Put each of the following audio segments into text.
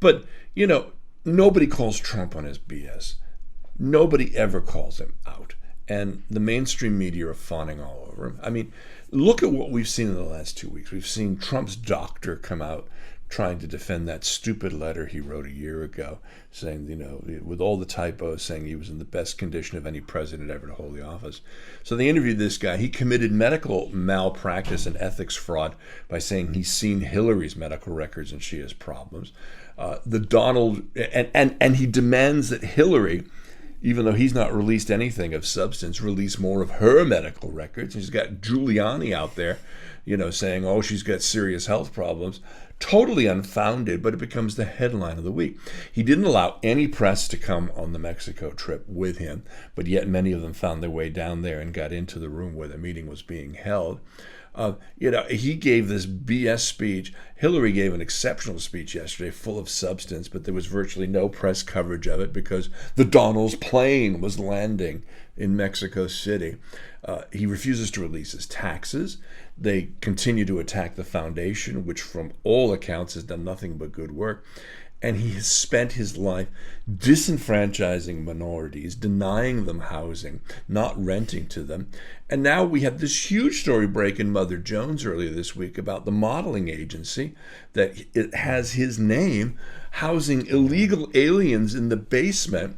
But, nobody calls Trump on his BS. Nobody ever calls him out. And the mainstream media are fawning all over him. I mean, look at what we've seen in the last 2 weeks. We've seen Trump's doctor come out trying to defend that stupid letter he wrote a year ago, saying, with all the typos, saying he was in the best condition of any president ever to hold the office. So they interviewed this guy. He committed medical malpractice and ethics fraud by saying he's seen Hillary's medical records and she has problems. And he demands that Hillary, even though he's not released anything of substance, release more of her medical records. And he's got Giuliani out there, saying, oh, she's got serious health problems. Totally unfounded, but it becomes the headline of the week. He didn't allow any press to come on the Mexico trip with him, but yet many of them found their way down there and got into the room where the meeting was being held. He gave this BS speech. Hillary gave an exceptional speech yesterday, full of substance, but there was virtually no press coverage of it because the Donald's plane was landing in Mexico City. He refuses to release his taxes. They continue to attack the foundation, which from all accounts has done nothing but good work. And he has spent his life disenfranchising minorities, denying them housing, not renting to them. And now we have this huge story break in Mother Jones earlier this week about the modeling agency that it has his name housing illegal aliens in the basement.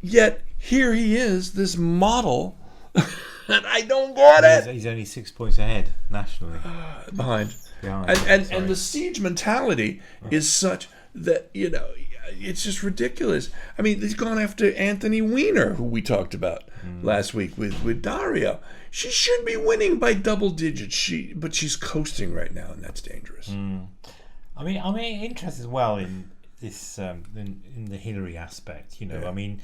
Yet here he is, this model. And I don't get it. He's only 6 points ahead nationally. Behind. And the siege mentality is such that, it's just ridiculous. I mean, he's gone after Anthony Weiner, who we talked about last week with Dario. She should be winning by double digits, but she's coasting right now, and that's dangerous. I mean, interested as well in this, in the Hillary aspect. I mean,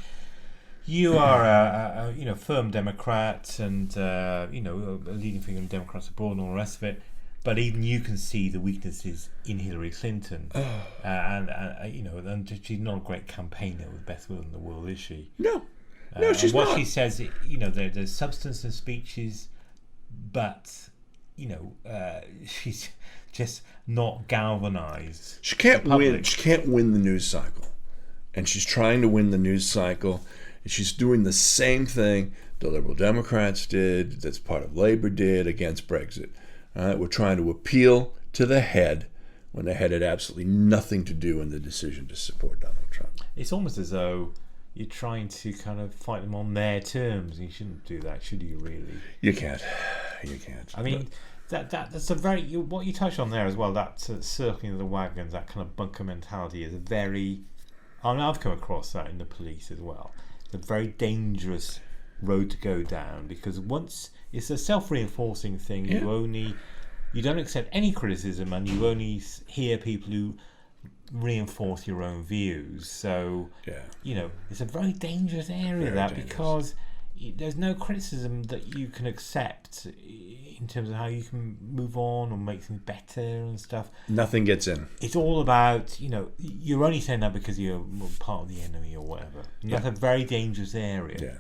you are a firm Democrat and a leading figure in Democrats abroad and all the rest of it. But even you can see the weaknesses in Hillary Clinton, and she's not a great campaigner with the best will in the world, is she? No, she's not. What she says, there's substance in speeches, but she's just not galvanized. She can't win. She can't win the news cycle, and she's trying to win the news cycle. And she's doing the same thing the Liberal Democrats did, that's part of Labour did against Brexit. We're trying to appeal to the head when the head had absolutely nothing to do in the decision to support Donald Trump. It's almost as though you're trying to kind of fight them on their terms. You shouldn't do that, should you? Really? You can't. I mean, that's a very what you touched on there as well. That circling of the wagons, that kind of bunker mentality is a very. I mean, I've come across that in the police as well. It's a very dangerous road to go down because once it's a self-reinforcing thing. Yeah. You don't accept any criticism, and you only hear people who reinforce your own views. So it's a very dangerous area because there's no criticism that you can accept in terms of how you can move on or make things better and stuff. Nothing gets in. It's all about, you're only saying that because you're part of the enemy or whatever. And that's a very dangerous area. Yeah.